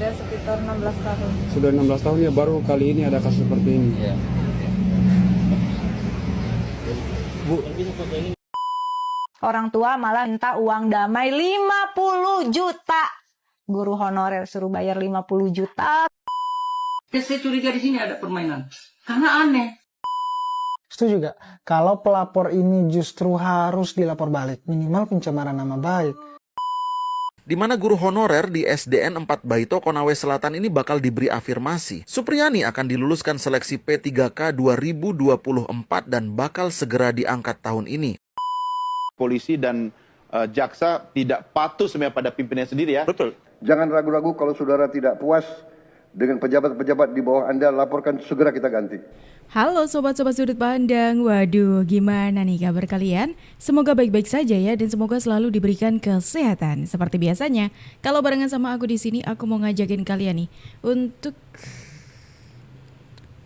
Sudah sekitar 16 tahun. Sudah 16 tahun ya, baru kali ini ada kasus seperti ini. Iya. Bu, Orang tua malah minta uang damai 50 juta. Guru honorer suruh bayar 50 juta. saya curiga di sini ada permainan. Karena aneh. Setuju gak? Kalau pelapor ini justru harus dilapor balik, minimal pencemaran nama baik. Di mana guru honorer di SDN 4 Baito, Konawe Selatan ini bakal diberi afirmasi. Supriyani akan diluluskan seleksi P3K 2024 dan bakal segera diangkat tahun ini. Polisi dan jaksa tidak patuh sebenarnya pada pimpinannya sendiri ya. Betul. Jangan ragu-ragu kalau saudara tidak puas dengan pejabat-pejabat di bawah Anda, laporkan, segera kita ganti. Halo sobat-sobat sudut pandang, waduh gimana nih kabar kalian? Semoga baik-baik saja ya dan semoga selalu diberikan kesehatan. Seperti biasanya, kalau barengan sama aku di sini, aku mau ngajakin kalian nih untuk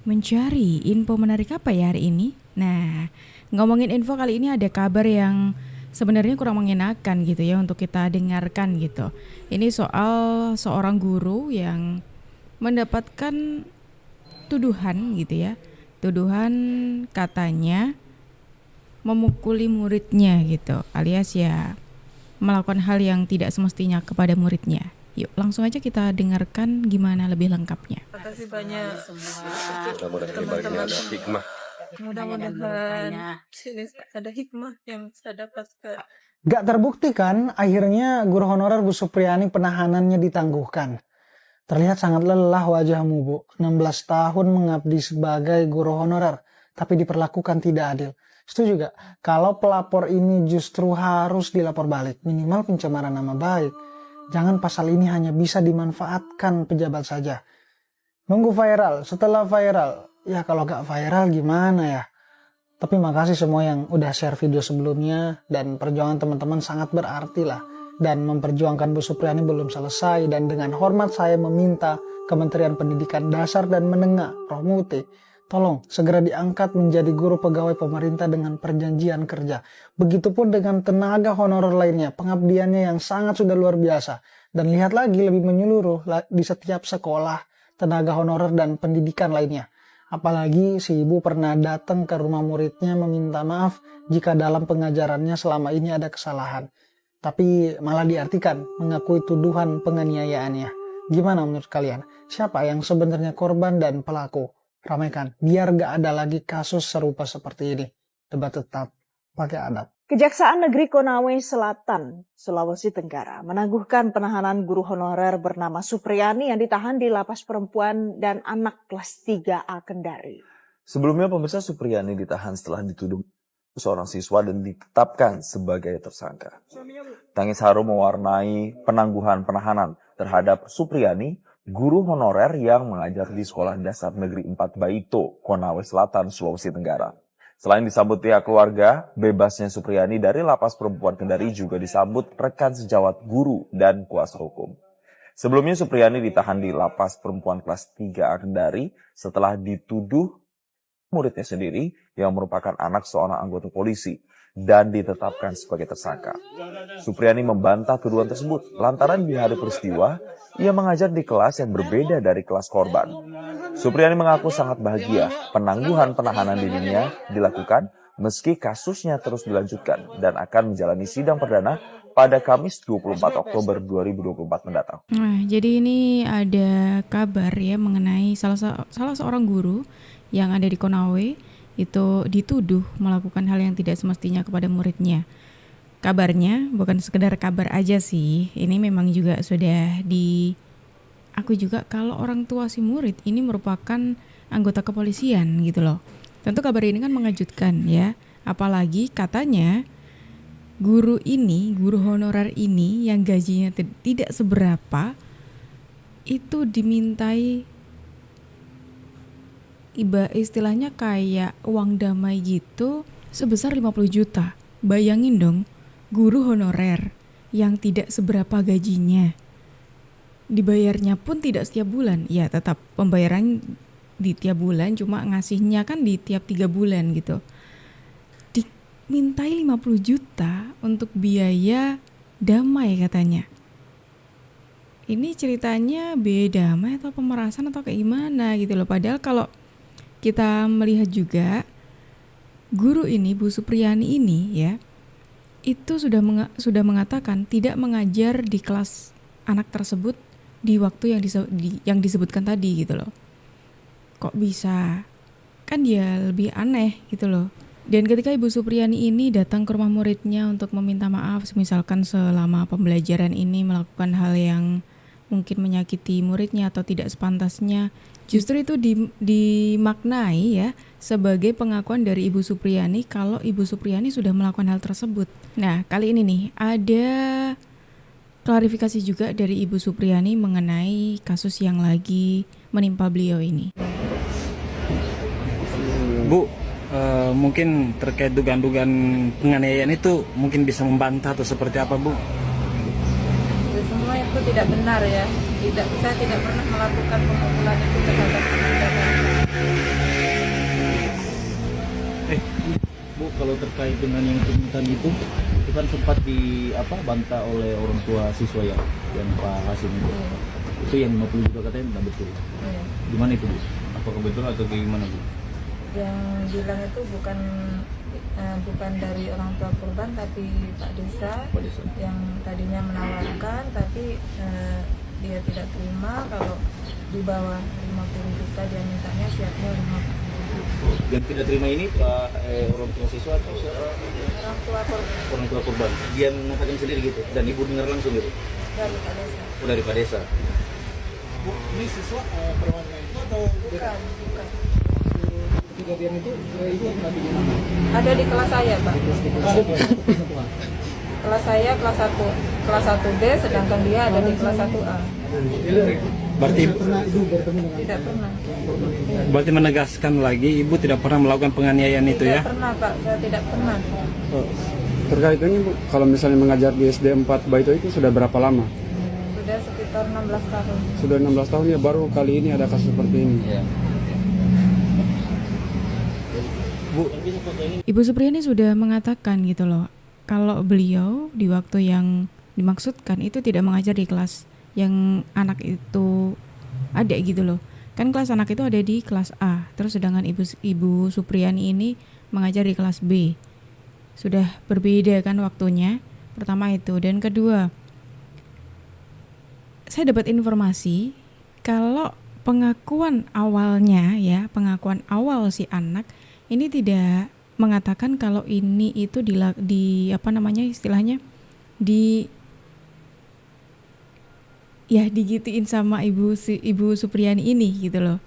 mencari info menarik apa ya hari ini. Nah, ngomongin info kali ini ada kabar yang sebenarnya kurang mengenakan gitu ya untuk kita dengarkan gitu. Ini soal seorang guru yang mendapatkan tuduhan gitu ya. Tuduhan katanya memukuli muridnya gitu, alias ya melakukan hal yang tidak semestinya kepada muridnya. Yuk langsung aja kita dengarkan gimana lebih lengkapnya. Terima kasih banyak Mudah-mudahan teman-teman. ada hikmah. Mudah-mudahan sini ada hikmah yang saya dapatkan. Gak terbukti kan, akhirnya guru honorer Bu Supriyani penahanannya ditangguhkan. Terlihat sangat lelah wajahmu, Bu. 16 tahun mengabdi sebagai guru honorer, tapi diperlakukan tidak adil. Setuju gak? Kalau pelapor ini justru harus dilapor balik, minimal pencemaran nama baik. Jangan pasal ini hanya bisa dimanfaatkan pejabat saja. Nunggu viral, setelah viral. Ya kalau gak viral gimana ya? Tapi makasih semua yang udah share video sebelumnya, dan perjuangan teman-teman sangat berarti lah. Dan memperjuangkan Bu Supriyani belum selesai, dan dengan hormat saya meminta Kementerian Pendidikan Dasar dan Menengah, Prof Muti, tolong segera diangkat menjadi guru pegawai pemerintah dengan perjanjian kerja. Begitupun dengan tenaga honorer lainnya, pengabdiannya yang sangat sudah luar biasa. Dan lihat lagi lebih menyeluruh di setiap sekolah, tenaga honorer dan pendidikan lainnya. Apalagi si ibu pernah datang ke rumah muridnya meminta maaf jika dalam pengajarannya selama ini ada kesalahan. Tapi malah diartikan mengakui tuduhan penganiayaannya. Gimana menurut kalian? Siapa yang sebenarnya korban dan pelaku? Ramaikan, biar gak ada lagi kasus serupa seperti ini. Debat tetap pakai adat. Kejaksaan Negeri Konawe Selatan, Sulawesi Tenggara menangguhkan penahanan guru honorer bernama Supriyani yang ditahan di Lapas Perempuan dan Anak kelas 3A Kendari. Sebelumnya pemirsa, Supriyani ditahan setelah dituduh seorang siswa dan ditetapkan sebagai tersangka. Tangis haru mewarnai penangguhan penahanan terhadap Supriyani, guru honorer yang mengajar di Sekolah Dasar Negeri 4 Baito, Konawe Selatan, Sulawesi Tenggara. Selain disambut pihak keluarga, bebasnya Supriyani dari Lapas Perempuan Kendari juga disambut rekan sejawat guru dan kuasa hukum. Sebelumnya Supriyani ditahan di Lapas Perempuan kelas 3A Kendari setelah dituduh muridnya sendiri yang merupakan anak seorang anggota polisi dan ditetapkan sebagai tersangka. Supriyani membantah tuduhan tersebut lantaran di hari peristiwa ia mengajar di kelas yang berbeda dari kelas korban. Supriyani mengaku sangat bahagia penangguhan penahanan dirinya dilakukan meski kasusnya terus dilanjutkan dan akan menjalani sidang perdana pada Kamis 24 Oktober 2024 mendatang. Nah, jadi ini ada kabar ya mengenai salah seorang guru yang ada di Konawe itu dituduh melakukan hal yang tidak semestinya kepada muridnya. Kabarnya bukan sekedar kabar aja sih, ini memang juga sudah aku juga kalau orang tua si murid ini merupakan anggota kepolisian gitu loh. Tentu kabar ini kan mengejutkan ya, apalagi katanya guru honorer ini yang gajinya tidak seberapa itu dimintai istilahnya kayak uang damai gitu sebesar 50 juta. Bayangin dong, guru honorer yang tidak seberapa gajinya. Dibayarnya pun tidak setiap bulan. Ya tetap pembayaran di tiap bulan, cuma ngasihnya kan di tiap 3 bulan gitu. Dimintai 50 juta untuk biaya damai katanya. ini ceritanya beda damai atau pemerasan atau kayak gimana gitu loh. Padahal kalau kita melihat juga guru ini, Bu Supriyani ini ya, itu sudah mengatakan tidak mengajar di kelas anak tersebut di waktu yang disebutkan tadi gitu loh. Kok bisa? Kan dia lebih aneh gitu loh. Dan ketika Ibu Supriyani ini datang ke rumah muridnya untuk meminta maaf, misalkan selama pembelajaran ini melakukan hal yang mungkin menyakiti muridnya atau tidak sepantasnya, justru itu dimaknai ya sebagai pengakuan dari Ibu Supriyani kalau Ibu Supriyani sudah melakukan hal tersebut. Nah, kali ini nih ada klarifikasi juga dari Ibu Supriyani mengenai kasus yang lagi menimpa beliau ini. Bu, mungkin terkait dugaan-dugaan penganiayaan itu mungkin bisa membantah atau seperti apa, Bu? Semua itu tidak benar ya. Saya tidak pernah melakukan pemukulan itu terhadap tindakan. Bu, kalau terkait dengan yang tuntutan itu kan sempat bantah oleh orang tua siswa yang Pak Hasim itu. Itu yang 50 juta katanya tidak betul. Gimana itu, Bu? Apakah betul atau gimana, Bu? Yang bilang itu bukan dari orang tua korban tapi Pak Desa, yang tadinya menawarkan tapi dia tidak terima. Kalau di bawah 50 juta dia mintanya siapnya 50. Yang tidak terima ini Pak orang tua siswa atau orang tua korban? Dia mengatakan sendiri gitu dan Ibu dengar langsung gitu? Dari Pak Desa. Oh, dari Pak Desa. Bu, ini siswa perempuan itu atau bukan. Kejadian itu Ibu berarti di mana? Ada di kelas saya, Pak. Kelas saya kelas 1B, sedangkan dia ada di kelas 1A. Berarti Tidak pernah. Berarti menegaskan lagi Ibu tidak pernah melakukan penganiayaan itu ya? Tidak pernah, Pak. Saya tidak pernah. Terkait ini, Bu, kalau misalnya mengajar di SD 4 Baito itu sudah berapa lama? Sudah sekitar 16 tahun. Sudah 16 tahun ya, baru kali ini ada kasus seperti ini. Bu, Ibu Supriyani sudah mengatakan gitu loh, kalau beliau di waktu yang dimaksudkan itu tidak mengajar di kelas yang anak itu ada gitu loh. Kan kelas anak itu ada di kelas A, terus sedangkan Ibu Supriyani ini mengajar di kelas B. Sudah berbeda kan waktunya, pertama itu. Dan kedua, saya dapat informasi kalau pengakuan awalnya ya, pengakuan awal si anak ini tidak mengatakan kalau ini itu digituin sama Ibu Supriyani ini gitu loh.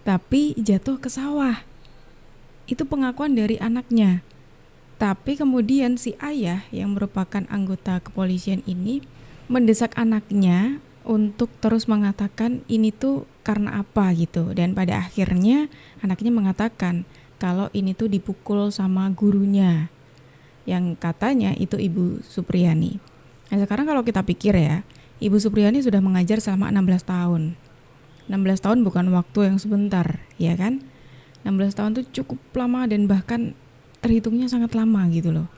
Tapi jatuh ke sawah. Itu pengakuan dari anaknya. Tapi kemudian si ayah yang merupakan anggota kepolisian ini mendesak anaknya untuk terus mengatakan ini tuh karena apa gitu. Dan pada akhirnya anaknya mengatakan kalau ini tuh dipukul sama gurunya yang katanya itu Ibu Supriyani. Nah sekarang kalau kita pikir ya, Ibu Supriyani sudah mengajar selama 16 tahun. 16 tahun bukan waktu yang sebentar, ya kan? 16 tahun tuh cukup lama dan bahkan terhitungnya sangat lama gitu loh.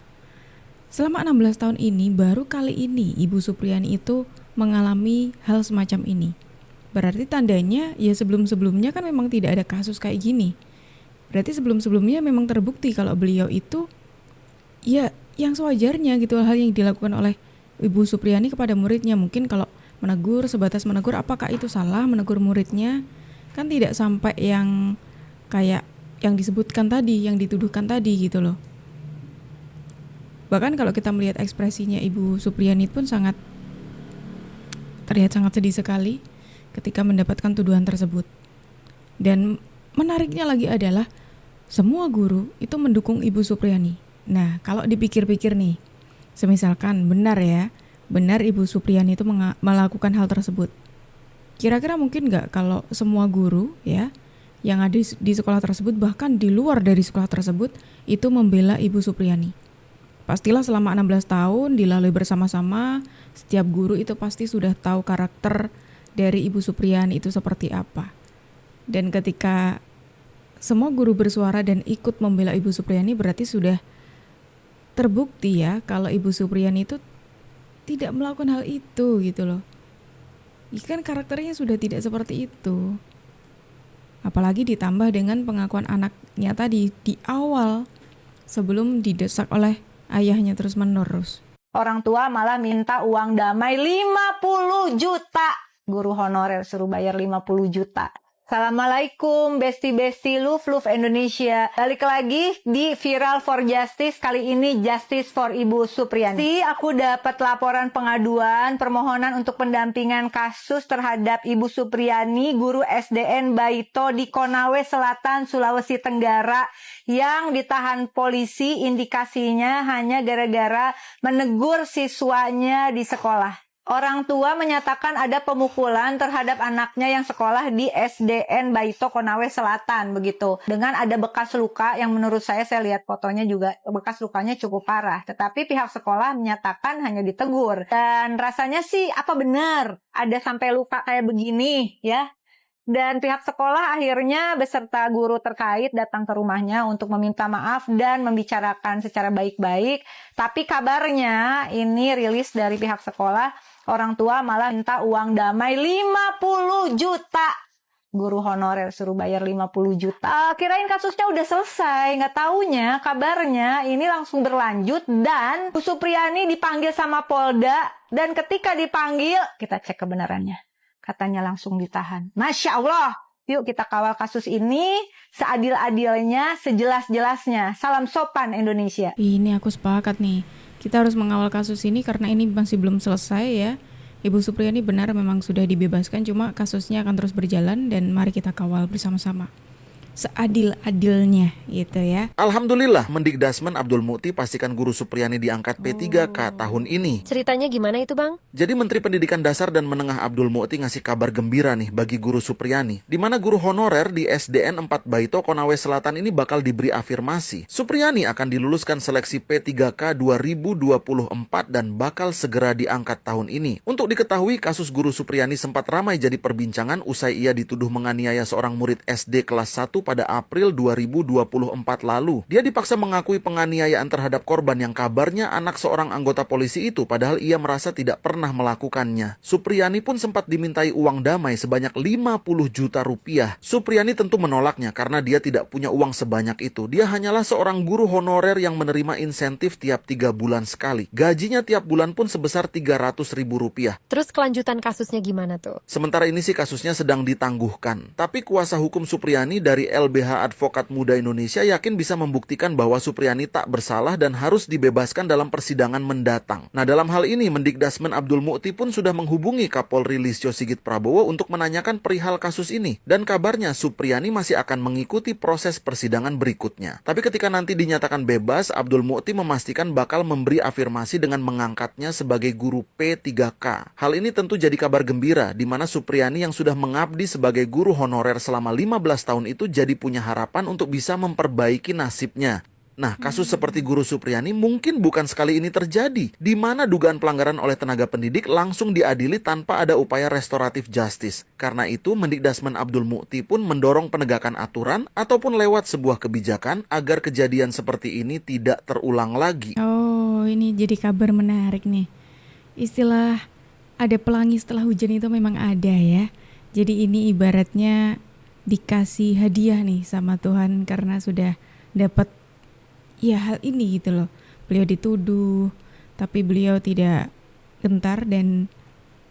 Selama 16 tahun ini baru kali ini Ibu Supriyani itu mengalami hal semacam ini. Berarti tandanya ya sebelum-sebelumnya kan memang tidak ada kasus kayak gini. Berarti sebelum-sebelumnya memang terbukti kalau beliau itu ya yang sewajarnya gitu, hal yang dilakukan oleh Ibu Supriyani kepada muridnya. Mungkin kalau menegur, sebatas menegur, apakah itu salah menegur muridnya? Kan tidak sampai yang kayak yang disebutkan tadi, yang dituduhkan tadi gitu loh. Bahkan kalau kita melihat ekspresinya Ibu Supriyani pun terlihat sangat sedih sekali ketika mendapatkan tuduhan tersebut. Dan menariknya lagi adalah semua guru itu mendukung Ibu Supriyani. Nah, kalau dipikir-pikir nih, semisalkan benar Ibu Supriyani itu melakukan hal tersebut. Kira-kira mungkin nggak kalau semua guru ya yang ada di sekolah tersebut, bahkan di luar dari sekolah tersebut, itu membela Ibu Supriyani? Pastilah selama 16 tahun dilalui bersama-sama, setiap guru itu pasti sudah tahu karakter dari Ibu Supriyani itu seperti apa. Dan ketika semua guru bersuara dan ikut membela Ibu Supriyani, berarti sudah terbukti ya kalau Ibu Supriyani itu tidak melakukan hal itu gitu loh. Kan karakternya sudah tidak seperti itu. Apalagi ditambah dengan pengakuan anaknya tadi di awal sebelum didesak oleh ayahnya terus-menerus. Orang tua malah minta uang damai 50 juta. Guru honorer suruh bayar 50 juta. Assalamualaikum besti-besti Love Indonesia. Balik lagi di Viral for Justice. Kali ini Justice for Ibu Supriani. Aku dapat laporan pengaduan permohonan untuk pendampingan kasus terhadap Ibu Supriani, guru SDN Baito di Konawe Selatan, Sulawesi Tenggara, yang ditahan polisi. Indikasinya hanya gara-gara menegur siswanya di sekolah. Orang tua menyatakan ada pemukulan terhadap anaknya yang sekolah di SDN Baito Konawe Selatan begitu. Dengan ada bekas luka yang menurut saya lihat fotonya juga bekas lukanya cukup parah. Tetapi pihak sekolah menyatakan hanya ditegur. Dan rasanya sih apa benar ada sampai luka kayak begini ya. Dan pihak sekolah akhirnya beserta guru terkait datang ke rumahnya untuk meminta maaf dan membicarakan secara baik-baik. Tapi kabarnya ini rilis dari pihak sekolah, orang tua malah minta uang damai 50 juta. Guru honorer suruh bayar 50 juta. Kirain kasusnya udah selesai. Nggak taunya kabarnya ini langsung berlanjut dan Bu Supriani dipanggil sama Polda. Dan ketika dipanggil, kita cek kebenarannya. Katanya langsung ditahan. Masya Allah. Yuk kita kawal kasus ini seadil-adilnya, sejelas-jelasnya. Salam sopan Indonesia. Ini aku sepakat nih. Kita harus mengawal kasus ini karena ini masih belum selesai ya. Ibu Supriani benar memang sudah dibebaskan, cuma kasusnya akan terus berjalan dan mari kita kawal bersama-sama. Seadil-adilnya gitu ya. Alhamdulillah, Mendikdasmen Abdul Mukti pastikan guru Supriani diangkat P3K tahun ini. Ceritanya gimana itu Bang? Jadi Menteri Pendidikan Dasar dan Menengah Abdul Mukti ngasih kabar gembira nih bagi guru Supriani, di mana guru honorer di SDN 4 Baito Konawe Selatan ini bakal diberi afirmasi. Supriani akan diluluskan seleksi P3K 2024 dan bakal segera diangkat tahun ini. Untuk diketahui, kasus guru Supriani sempat ramai jadi perbincangan usai ia dituduh menganiaya seorang murid SD kelas 1 pada April 2024 lalu. Dia dipaksa mengakui penganiayaan terhadap korban yang kabarnya anak seorang anggota polisi itu, padahal ia merasa tidak pernah melakukannya. Supriani pun sempat dimintai uang damai sebanyak 50 juta rupiah. Supriani tentu menolaknya karena dia tidak punya uang sebanyak itu. Dia hanyalah seorang guru honorer yang menerima insentif tiap 3 bulan sekali. Gajinya tiap bulan pun sebesar 300 ribu rupiah. Terus kelanjutan kasusnya gimana tuh? Sementara ini sih kasusnya sedang ditangguhkan. Tapi kuasa hukum Supriani dari LBH Advokat Muda Indonesia yakin bisa membuktikan bahwa Supriani tak bersalah dan harus dibebaskan dalam persidangan mendatang. Nah, dalam hal ini Mendikdasmen Abdul Mukti pun sudah menghubungi Kapolri Listio Sigit Prabowo untuk menanyakan perihal kasus ini. Dan kabarnya Supriani masih akan mengikuti proses persidangan berikutnya. Tapi ketika nanti dinyatakan bebas, Abdul Mukti memastikan bakal memberi afirmasi dengan mengangkatnya sebagai guru P3K. Hal ini tentu jadi kabar gembira, di mana Supriani yang sudah mengabdi sebagai guru honorer selama 15 tahun itu jadi punya harapan untuk bisa memperbaiki nasibnya. Nah, kasus seperti guru Supriani mungkin bukan sekali ini terjadi, di mana dugaan pelanggaran oleh tenaga pendidik langsung diadili tanpa ada upaya restoratif justice. Karena itu, Mendikdasmen Abdul Mukti pun mendorong penegakan aturan ataupun lewat sebuah kebijakan agar kejadian seperti ini tidak terulang lagi. Oh, ini jadi kabar menarik nih. Istilah ada pelangi setelah hujan itu memang ada ya. Jadi ini ibaratnya dikasih hadiah nih sama Tuhan karena sudah dapat ya hal ini gitu loh. Beliau dituduh tapi beliau tidak gentar dan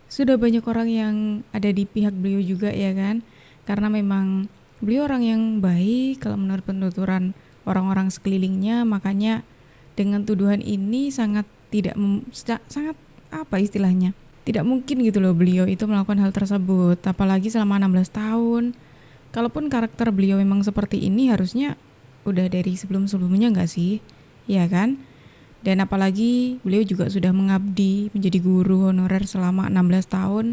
sudah banyak orang yang ada di pihak beliau juga ya kan. Karena memang beliau orang yang baik kalau menurut penuturan orang-orang sekelilingnya, makanya dengan tuduhan ini sangat apa istilahnya? Tidak mungkin gitu loh beliau itu melakukan hal tersebut, apalagi selama 16 tahun. Kalaupun karakter beliau memang seperti ini harusnya udah dari sebelum-sebelumnya nggak sih? Ya kan? Dan apalagi beliau juga sudah mengabdi menjadi guru honorer selama 16 tahun.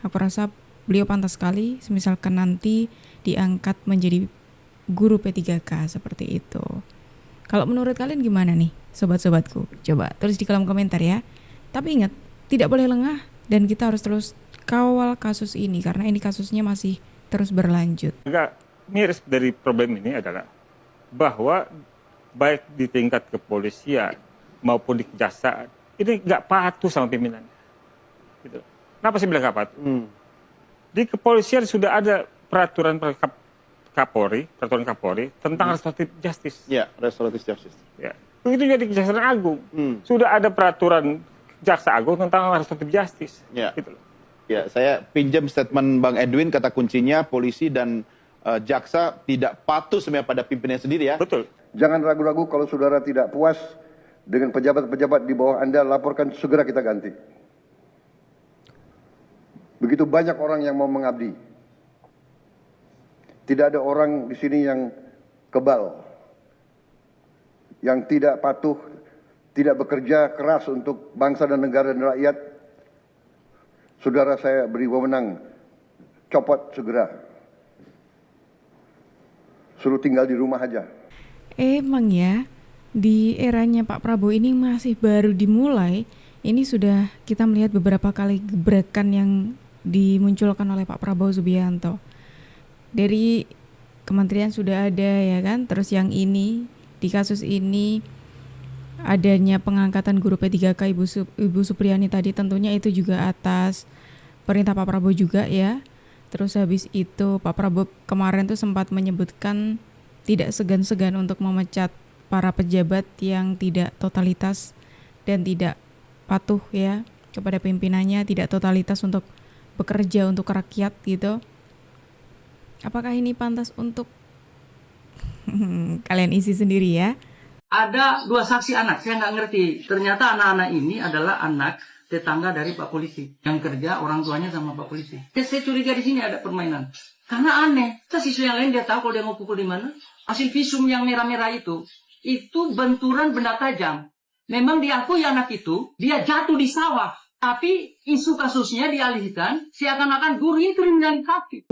Aku rasa beliau pantas sekali misalkan nanti diangkat menjadi guru P3K seperti itu. Kalau menurut kalian gimana nih sobat-sobatku? Coba tulis di kolom komentar ya. Tapi ingat, tidak boleh lengah dan kita harus terus kawal kasus ini karena ini kasusnya masih terus berlanjut. Agak miris dari problem ini adalah bahwa baik di tingkat kepolisian maupun di kejaksaan ini nggak patuh sama pimpinan. Gitu. Kenapa sih bilang nggak patuh? Di kepolisian sudah ada peraturan peraturan Kapolri tentang restoratif justice. Ya, restoratif justice. Ya. Begitu juga di Kejaksaan Agung. Sudah ada peraturan Jaksa Agung tentang restoratif justice. Ya. Gitu loh. Ya, saya pinjam statement Bang Edwin, kata kuncinya polisi dan jaksa tidak patuh sebenarnya pada pimpinannya sendiri ya. Betul. Jangan ragu-ragu kalau saudara tidak puas dengan pejabat-pejabat di bawah Anda, laporkan, segera kita ganti. Begitu banyak orang yang mau mengabdi. Tidak ada orang di sini yang kebal, yang tidak patuh, tidak bekerja keras untuk bangsa dan negara dan rakyat. Saudara, saya beri wewenang, copot segera. Suruh tinggal di rumah aja. Emang ya, di eranya Pak Prabowo ini masih baru dimulai. Ini sudah kita melihat beberapa kali gebrakan yang dimunculkan oleh Pak Prabowo Subianto. Dari kementerian sudah ada ya kan, terus yang ini di kasus ini adanya pengangkatan guru P3K Ibu Supriyani tadi, tentunya itu juga atas perintah Pak Prabowo juga ya. Terus habis itu Pak Prabowo kemarin tuh sempat menyebutkan tidak segan-segan untuk memecat para pejabat yang tidak totalitas dan tidak patuh ya kepada pimpinannya, tidak totalitas untuk bekerja untuk rakyat gitu. Apakah ini pantas untuk kalian isi sendiri ya? Ada 2 saksi anak, saya nggak ngerti. Ternyata anak-anak ini adalah anak tetangga dari Pak Polisi. Yang kerja orang tuanya sama Pak Polisi. Saya curiga di sini ada permainan. Karena aneh. Kita siswa yang lain dia tahu kalau dia mau pukul di mana. Hasil visum yang merah-merah itu benturan benda tajam. Memang diakui anak itu, dia jatuh di sawah. Tapi isu kasusnya dialihkan, seakan-akan guru itu dengan kaki.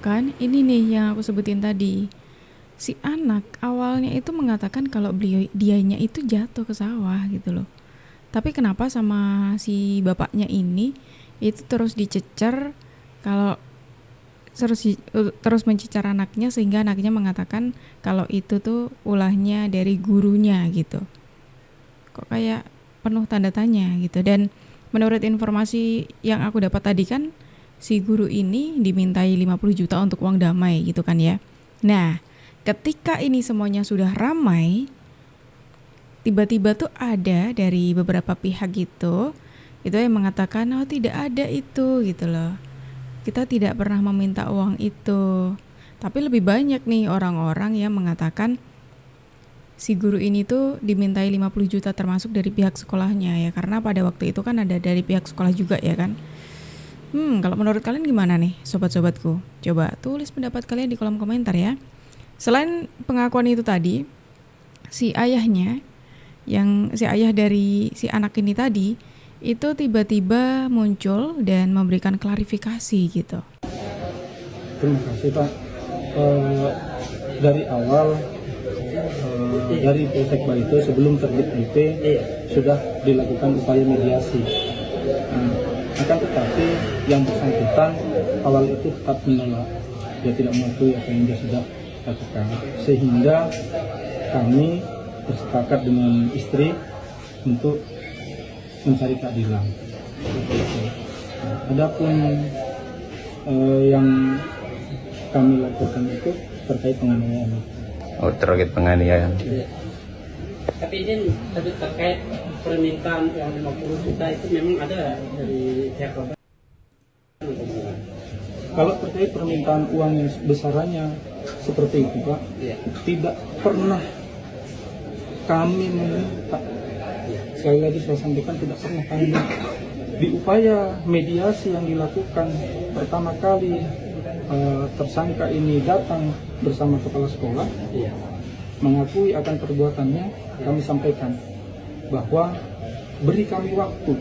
Kan ini nih yang aku sebutin tadi. Si anak awalnya itu mengatakan kalau dianya itu jatuh ke sawah gitu loh. Tapi kenapa sama si bapaknya ini itu terus dicecer, kalau terus mencecar anaknya, sehingga anaknya mengatakan kalau itu tuh ulahnya dari gurunya gitu. Kok kayak penuh tanda tanya gitu. Dan menurut informasi yang aku dapat tadi kan, si guru ini dimintai 50 juta untuk uang damai gitu kan ya. Nah, ketika ini semuanya sudah ramai, tiba-tiba tuh ada dari beberapa pihak gitu, itu yang mengatakan, oh tidak ada itu gitu loh. Kita tidak pernah meminta uang itu. Tapi lebih banyak nih orang-orang yang mengatakan si guru ini tuh dimintai 50 juta termasuk dari pihak sekolahnya ya, karena pada waktu itu kan ada dari pihak sekolah juga ya kan. Kalau menurut kalian gimana nih sobat-sobatku? Coba tulis pendapat kalian di kolom komentar ya. Selain pengakuan itu tadi, si ayah dari si anak ini tadi itu tiba-tiba muncul dan memberikan klarifikasi gitu. Terima kasih Pak. Dari awal dari Polsek Barito sebelum terbit IP sudah dilakukan upaya mediasi. Akan tetapi yang bersangkutan awal itu tetap menolak, dia tidak mengakui apa yang dia sudah lakukan, sehingga kami bersepakat dengan istri untuk mencari keadilan. Adapun yang kami lakukan itu terkait penganiayaan. Oh, terkait penganiayaan. Tapi ini terkait permintaan yang 50 juta itu memang ada dari pihak korban. Kalau terkait permintaan uang yang besarannya seperti itu Pak, tidak pernah kami meminta. Sekali lagi saya sampaikan, tidak pernah kami. Di upaya mediasi yang dilakukan pertama kali tersangka ini datang bersama kepala sekolah, mengakui akan perbuatannya, kami sampaikan bahwa beri kami waktu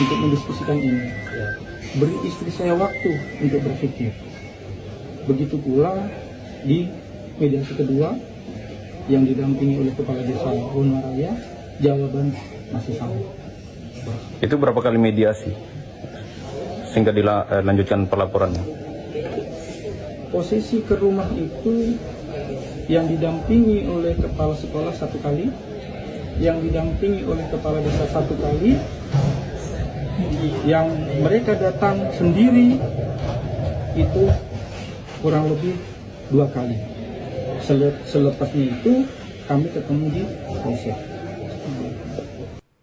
untuk mendiskusikan ini, beri istri saya waktu untuk berpikir. Begitu pula di mediasi kedua yang didampingi oleh kepala desa Wonoraya, jawaban masih sama. Itu berapa kali mediasi sehingga dilanjutkan pelaporannya? Posisi ke rumah itu yang didampingi oleh kepala sekolah 1 kali, yang didampingi oleh kepala desa 1 kali, yang mereka datang sendiri itu kurang lebih 2 kali. Selepasnya itu kami ketemu di polisi.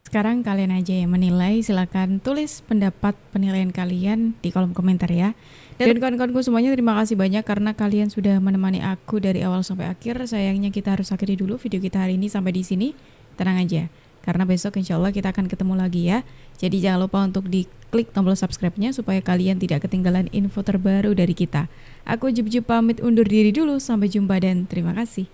Sekarang kalian aja yang menilai, silakan tulis pendapat penilaian kalian di kolom komentar ya. Dan kawan-kawanku semuanya, terima kasih banyak karena kalian sudah menemani aku dari awal sampai akhir. Sayangnya kita harus akhiri dulu video kita hari ini sampai di sini. Tenang aja, karena besok insya Allah kita akan ketemu lagi ya. Jadi jangan lupa untuk diklik tombol subscribe-nya supaya kalian tidak ketinggalan info terbaru dari kita. Aku Jub pamit undur diri dulu, sampai jumpa dan terima kasih.